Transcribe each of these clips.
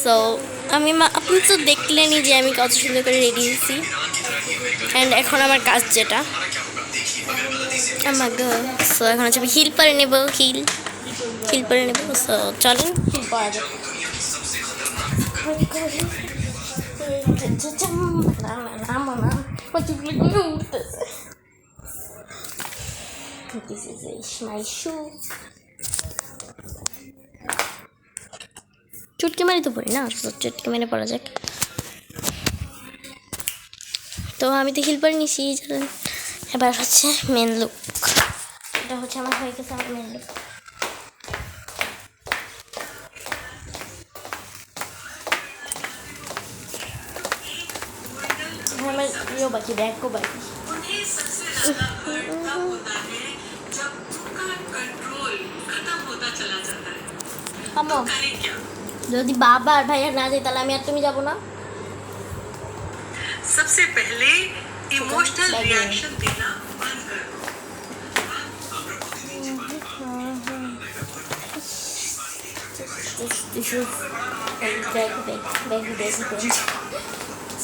So আপনি তো দেখলেনই যে আমি কত সুন্দর করে রেডি হয়েছি। অ্যান্ড এখন আমার কাজ যেটা আমার সো এখন হচ্ছে আমি হিল পরে নেব। হিল পরে নেব। সো চলেন হিল পরা যাবে। This is my shoe. চুটকি মারি তো পড়ি না, চুটকি মেরে পড়া যাক। তো আমি তো হিল পরে নিছি। এবার হচ্ছে মেন লুক। এটা হচ্ছে আমার হয়ে গেছে আমার মেন লুক। আমার ইয়েও বাকি, ব্যাগও বাকি। যদি বাবা আর ভাইয়া না যায় তাহলে আমি আর তুমি যাবো না। सबसे पहले इमोशनल रिएक्शन देना बंद करो।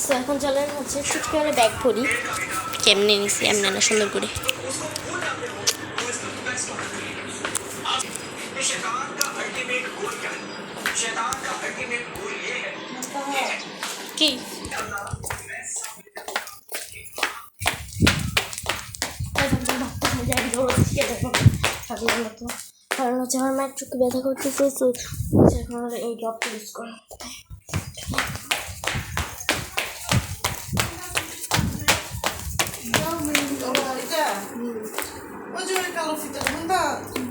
সো এখন চলেন হচ্ছে চুটকি করে ব্যাগ পরি। কেমনে নিছি এমনি না সুন্দর করে। কি কারণ হচ্ছে আমার মায়ের চোখে ব্যথা করতেছে। এখন এই ড্রপটা ইউজ করা। ওই যে কালো ফিতে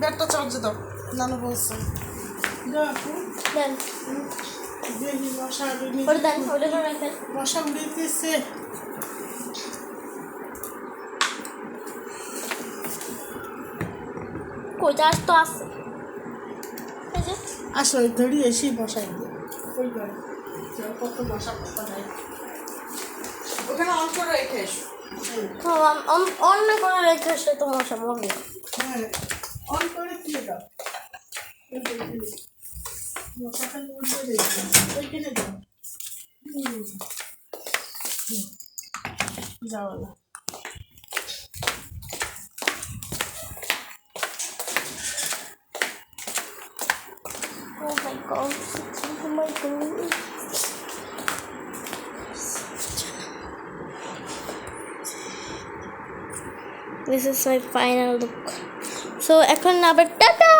ব্যাগটা চার্জে দাও, নানু বলছে দেন মশা ওটা দেন, ওটা করে রাখেন। মশা উড়িতেছে। কই চার্জ তো আছে। এই যে আসলে ধরি এসে বসাই দিয়ে ওই করে কত মশা পোকা দেয়। ওখানে অন করে রেখে এসো। অন্য করে রেখে সে তো মশা মরবে। হ্যাঁ অন করে দিয়ে দাও। মশাটা উঠে রেখে ওইখানে দাও। যাও না। Oh my god. Oh my god. This is my final look. So এখন আবার টাটা।